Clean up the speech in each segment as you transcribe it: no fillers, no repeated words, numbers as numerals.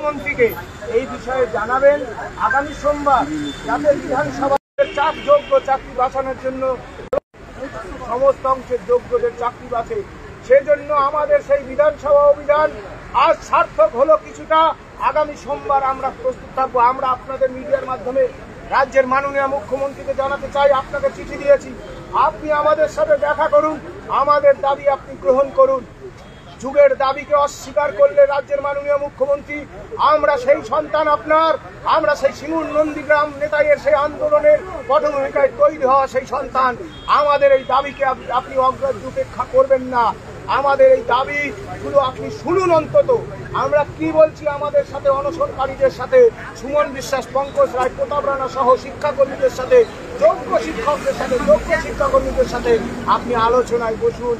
মুখ্যমন্ত্রীকে এই বিষয়ে জানাবেন আগামী সোমবার যাতে বিধানসভার যোগ্য চাকরি বাঁচানোর জন্য সমস্ত অংশের যোগ্যদের চাকরি বাঁচে। সেজন্য আমাদের সেই বিধানসভা অভিযান আজ সার্থক হলো কিছুটা। আগামী সোমবার আমরা প্রস্তুত থাকবো। আমরা আপনাদের মিডিয়ার মাধ্যমে রাজ্যের মাননীয় মুখ্যমন্ত্রীকে জানাতে চাই, আপনাকে চিঠি দিয়েছি, আপনি আমাদের সাথে দেখা করুন, আমাদের দাবি আপনি গ্রহণ করুন। যুগের দাবিকে অস্বীকার করলে রাজ্যের মাননীয় মুখ্যমন্ত্রী, আমরা সেই সন্তান আপনার, আমরা সেই সিঙ্গুর নন্দীগ্রাম নেতাইয়ের সেই আন্দোলনের পটভূমিকায় তৈরি হওয়া সেই সন্তান। আমাদের এই দাবিকে আপনি অগ্রাহ্য উপেক্ষা করবেন না। আমাদের এই দাবিগুলো আপনি শুনুন অন্তত। আমরা কি বলছি, আমাদের সাথে অনশনকারীদের সাথে সুমন বিশ্বাস, পঙ্কজ রায়, প্রতাপ রানা সহ শিক্ষাকর্মীদের সাথে, যোগ্য শিক্ষকদের সাথে, যোগ্য শিক্ষাকর্মীদের সাথে আপনি আলোচনায় বসুন।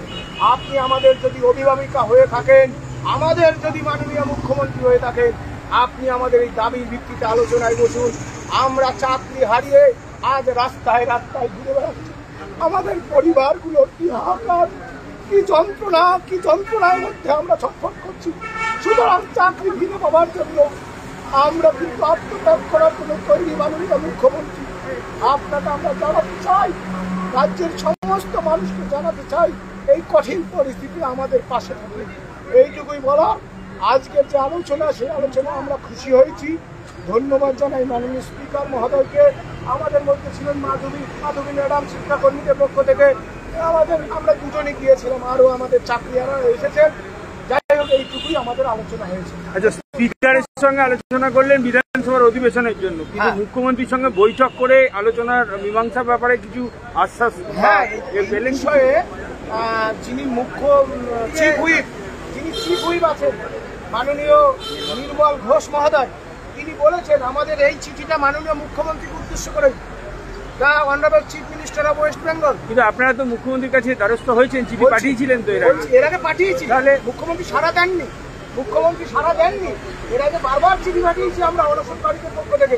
আপনি আমাদের যদি অভিভাবিকা হয়ে থাকেন, আমাদের যদি মাননীয় মুখ্যমন্ত্রী হয়ে থাকেন, আপনি আমাদের এই দাবির ভিত্তিতে আলোচনায় বসুন। আমরা চাকরি হারিয়ে আজ রাস্তায় রাস্তায় ঘুরে বেড়াচ্ছি। আমাদের পরিবারগুলো কি হাহাকার, কি যন্ত্রণার মধ্যে আমরা ছটফট করছি। সুতরাং চাকরি ফিরে পাওয়ার জন্য আমরা কিন্তু আত্মত্যাগ করার জন্য তৈরি। মাননীয় মুখ্যমন্ত্রী, আপনাকে আমরা জানাতে চাই, রাজ্যের সমস্ত মানুষকে জানাতে চাই, এই কঠিন পরিস্থিতি আমাদের পাশে থাকবে। এইটুকুই বলা। আজকের যে আলোচনা, সেই আলোচনা আমরা খুশি হয়েছি। ধন্যবাদ জানাই মাননীয় স্পিকার মহোদয়কে। আমাদের মধ্যে ছিলেন মাধবী ম্যাডাম শিক্ষাকর্মীদের পক্ষ থেকে, আমরা দুজনে গিয়েছিলাম, আরো আমাদের চাকরিয়ারা এসেছেন। যাই হোক, এইটুকুই আমাদের আলোচনা হয়েছে। আচ্ছা, স্পিকারের সঙ্গে আলোচনা করলেন বিধানসভার অধিবেশনের জন্য, কিন্তু মুখ্যমন্ত্রীর সঙ্গে বৈঠক করে আলোচনার মীমাংসার ব্যাপারে কিছু আশ্বাস বিষয়ে যিনি চিফ হুইপ আছেন মাননীয় নির্মল ঘোষ মহোদয়, তিনি বলেছেন আমাদের এই চিঠিটা মাননীয় মুখ্যমন্ত্রীকে উদ্দেশ্য করে, the honourable chief minister of West Bengal. কিন্তু আপনারা তো মুখ্যমন্ত্রীর কাছে দ্বারস্থ হয়েছেন, চিঠি পাঠিয়েছিলেন তো এর আগে পাঠিয়েছি, তাহলে মুখ্যমন্ত্রী সাড়া দেননি। এর আগে বারবার চিঠি পাঠিয়েছি আমরা অনশনকারীদের পক্ষ থেকে।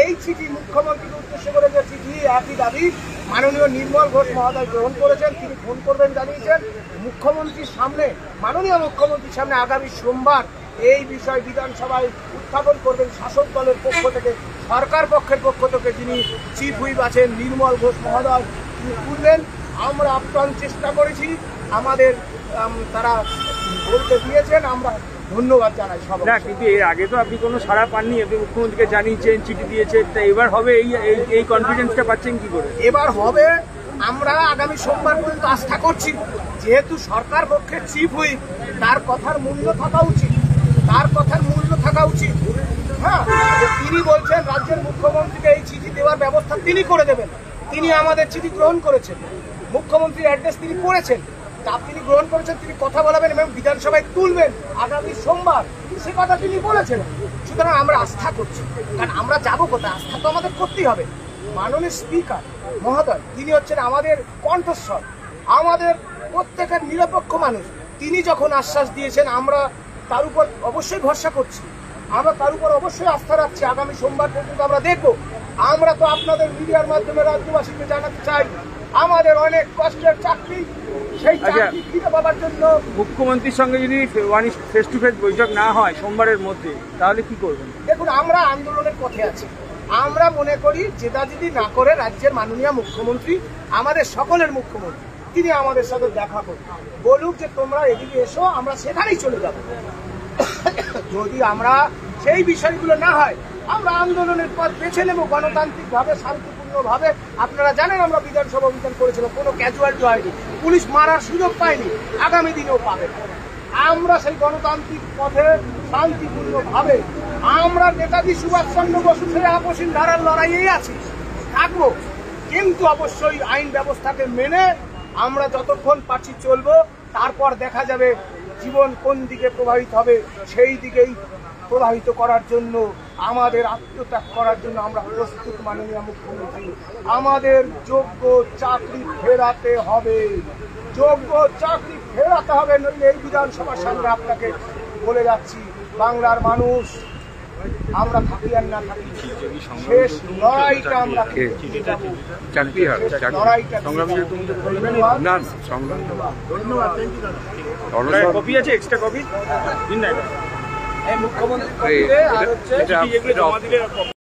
এই চিঠি মুখ্যমন্ত্রীকে উদ্দেশ্য করে যে চিঠি, একই দাবি মাননীয় নির্মল ঘোষ মহোদয় গ্রহণ করেছেন। তিনি ফোন করবেন জানিয়েছেন। মুখ্যমন্ত্রীর সামনে, মাননীয় মুখ্যমন্ত্রীর সামনে আগামী সোমবার এই বিষয় বিধানসভায় উত্থাপন করবেন শাসক দলের পক্ষ থেকে, সরকার পক্ষের পক্ষ থেকে যিনি চিফ হুইপ আছেন নির্মল ঘোষ মহোদয়, তিনি তুলবেন। আমরা আপ্রাণ চেষ্টা করেছি, আমাদের তারা বলতে দিয়েছেন, আমরা ধন্যবাদ জানাই সবাই। না, কিন্তু এর আগে তো আপনি কোনো সাড়া পাননি, আপনি মুখ্যমন্ত্রীকে জানিয়েছেন, চিঠি দিয়েছেন, তা এবার হবে এই কনফিডেন্সটা পাচ্ছেন কি করে? এবার হবে, আমরা আগামী সোমবার পর্যন্ত আস্থা করছি। যেহেতু সরকার পক্ষের চিফ হুইপ, তার কথার মূল্য থাকা উচিত, হ্যাঁ। তিনি বলছেন রাজ্যের মুখ্যমন্ত্রীকে এই চিঠি দেওয়ার ব্যবস্থা তিনি করে দেবেন। তিনি আমাদের চিঠি গ্রহণ করেছেন, মুখ্যমন্ত্রীর অ্যাড্রেস তিনি পড়েছেন, তিনি গ্রহণ করেছেন, তিনি কথা বলাবেন এবং বিধানসভায় তুলবেন আগামী সোমবার, সে কথা তিনি বলেছেন। সুতরাং আমরা আস্থা করছি, কারণ আমরা যাবো কোথায়, আস্থা তো আমাদের করতেই হবে। মাননীয় স্পিকার মহোদয়, তিনি হচ্ছেন আমাদের কণ্ঠস্বর, আমাদের প্রত্যেকের নিরপেক্ষ মানুষ। তিনি যখন আশ্বাস দিয়েছেন, আমরা তার উপর অবশ্যই ভরসা করছি, আমরা তার উপর অবশ্যই আস্থা রাখছি। আগামী সোমবার পর্যন্ত আমরা দেখব। আমরা তো আপনাদের মিডিয়ার মাধ্যমে রাজ্যবাসীকে জানাতে চাই, আমাদের অনেক কষ্টের চাকরি, সেই চাকরি ফিরে পাওয়ার জন্য মুখ্যমন্ত্রীর সঙ্গে যদি ফেস টু ফেস বৈঠক না হয় সোমবারের মধ্যে, তাহলে কি করবেন? দেখুন, আমরা আন্দোলনের পথে আছি। আমরা মনে করি জেদাজেদি না করে রাজ্যের মাননীয় মুখ্যমন্ত্রী, আমাদের সকলের মুখ্যমন্ত্রী, তিনি আমাদের সাথে দেখা করুন, বলুক যে তোমরা এদিকে এসো, আমরা সেখানেই চলে যাব। যদি আমরা সেই বিষয়গুলো না হয়, আমরা আন্দোলনের পথ বেছে নেব গণতান্ত্রিকভাবে, শান্তিপূর্ণভাবে। আপনারা জানেন আমরা বিধানসভা অভিযান করেছিলাম, কোনো ক্যাজুয়ালিটি হয়নি, পুলিশ মারার সুযোগ পায়নি, আগামী দিনেও পাবে। আমরা সেই গণতান্ত্রিক পথে শান্তিপূর্ণভাবে আমরা নেতাজি সুভাষচন্দ্র বসু সেই আপসীন ধারার লড়াইয়েই আছি, থাকবো। কিন্তু অবশ্যই আইন ব্যবস্থাকে মেনে আমরা যতক্ষণ পারছি চলবো। তারপর দেখা যাবে জীবন কোন দিকে প্রভাবিত হবে, সেই দিকেই প্রভাবিত করার জন্য, আমাদের আত্মত্যাগ করার জন্য আমরা প্রস্তুত। মাননীয় মুখ্যমন্ত্রী, আমাদের যোগ্য চাকরি ফেরাতে হবে, নইলে এই বিধানসভার সামনে আপনাকে বলে যাচ্ছি, বাংলার মানুষ, আমরা থাকি আর না থাকি, শেষ লড়াইটা আমরা কপি আছে, এক্সট্রা কপি দিন না। এই মুখ্যমন্ত্রী আর হচ্ছে চিঠি যেগুলো জমা দিলে